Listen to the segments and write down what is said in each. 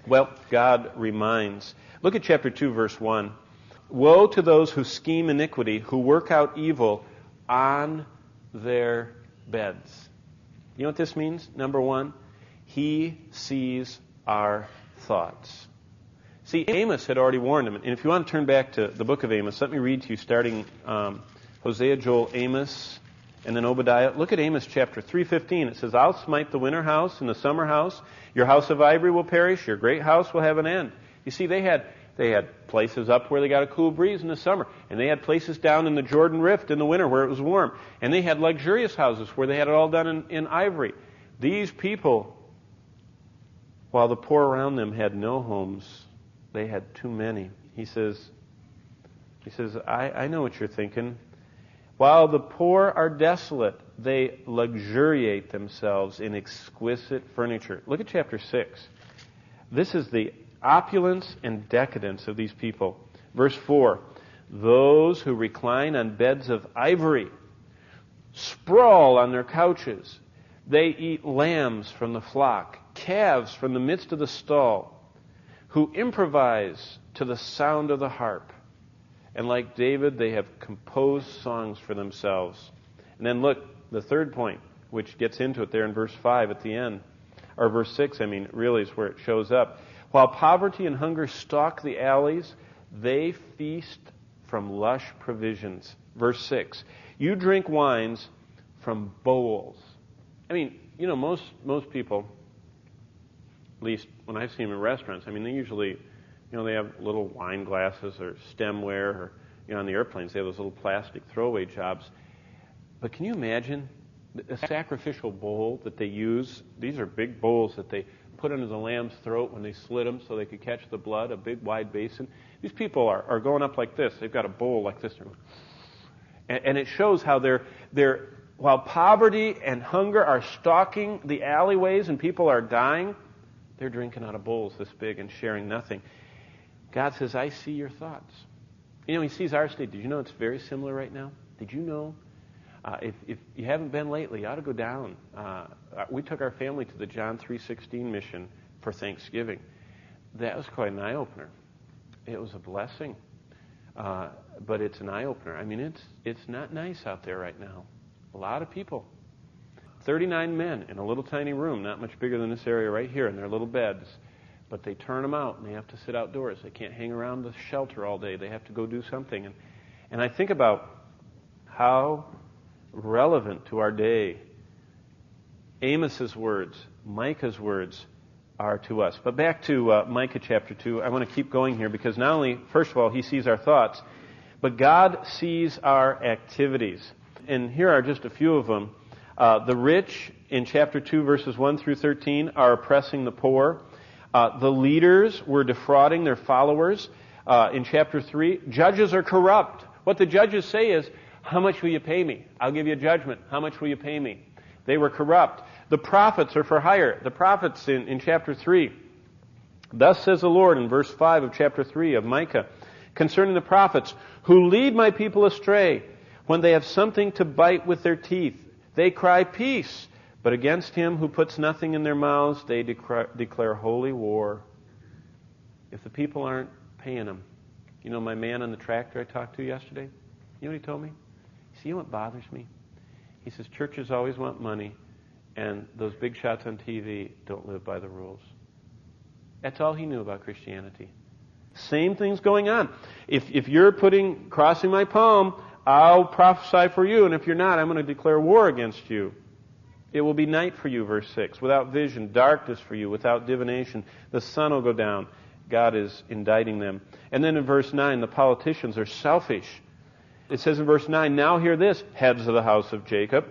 Well, God reminds. Look at chapter 2, verse 1. Woe to those who scheme iniquity, who work out evil on their beds. You know what this means? Number one, he sees our thoughts. See, Amos had already warned him. And if you want to turn back to the book of Amos, let me read to you starting Hosea, Joel, Amos, and then Obadiah. Look at Amos chapter 3:15. It says, I'll smite the winter house and the summer house. Your house of ivory will perish. Your great house will have an end. You see, they had places up where they got a cool breeze in the summer. And they had places down in the Jordan Rift in the winter where it was warm. And they had luxurious houses where they had it all done in ivory. These people, while the poor around them had no homes, they had too many. He says, I know what you're thinking. While the poor are desolate, they luxuriate themselves in exquisite furniture. Look at chapter 6. This is the opulence and decadence of these people. Verse 4, those who recline on beds of ivory sprawl on their couches. They eat lambs from the flock, calves from the midst of the stall, who improvise to the sound of the harp. And like David, they have composed songs for themselves. And then look, the third point, which gets into it there in verse 5 at the end, or verse 6, really is where it shows up. While poverty and hunger stalk the alleys, they feast from lush provisions. Verse 6, you drink wines from bowls. Most people, at least when I've seen them in restaurants, they usually, they have little wine glasses or stemware, or, on the airplanes, they have those little plastic throwaway jobs. But can you imagine a sacrificial bowl that they use? These are big bowls that they put under the lamb's throat when they slit him so they could catch the blood, a big wide basin. These people are going up like this. They've got a bowl like this. And it shows how while poverty and hunger are stalking the alleyways and people are dying, they're drinking out of bowls this big and sharing nothing. God says, I see your thoughts. He sees our state. Did you know it's very similar right now? Did you know? If you haven't been lately, you ought to go down. We took our family to the John 3:16 mission for Thanksgiving. That was quite an eye-opener. It was a blessing. But it's an eye-opener. It's not nice out there right now. A lot of people. 39 men in a little tiny room, not much bigger than this area right here, in their little beds. But they turn them out, and they have to sit outdoors. They can't hang around the shelter all day. They have to go do something. And I think about how relevant to our day Amos's words, Micah's words are to us. But back to Micah chapter 2. I want to keep going here because not only, first of all, he sees our thoughts, but God sees our activities. And here are just a few of them. The rich in chapter 2, verses 1 through 13, are oppressing the poor. The leaders were defrauding their followers. In chapter 3, judges are corrupt. What the judges say is, how much will you pay me? I'll give you a judgment. How much will you pay me? They were corrupt. The prophets are for hire. The prophets in chapter 3. Thus says the Lord in verse 5 of chapter 3 of Micah, concerning the prophets, who lead my people astray. When they have something to bite with their teeth, they cry peace. But against him who puts nothing in their mouths, they declare holy war. If the people aren't paying them. My man on the tractor I talked to yesterday, you know what he told me? He said, you know what bothers me? He says, churches always want money, and those big shots on TV don't live by the rules. That's all he knew about Christianity. Same thing's going on. If you're crossing my palm, I'll prophesy for you, and if you're not, I'm going to declare war against you. It will be night for you, verse 6, without vision, darkness for you, without divination. The sun will go down. God is indicting them. And then in verse 9, the politicians are selfish. It says in verse 9, now hear this, heads of the house of Jacob.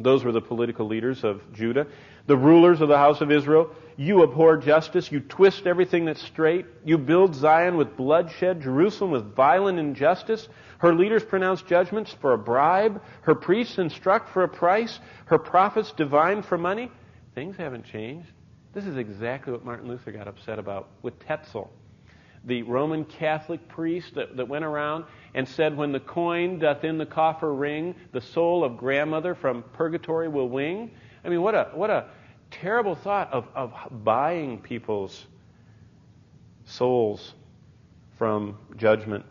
Those were the political leaders of Judah. The rulers of the house of Israel, you abhor justice. You twist everything that's straight. You build Zion with bloodshed, Jerusalem with violent injustice. Her leaders pronounce judgments for a bribe. Her priests instruct for a price. Her prophets divine for money. Things haven't changed. This is exactly what Martin Luther got upset about with Tetzel, the Roman Catholic priest that went around and said, when the coin doth in the coffer ring, the soul of grandmother from purgatory will wing. What a terrible thought of buying people's souls from judgment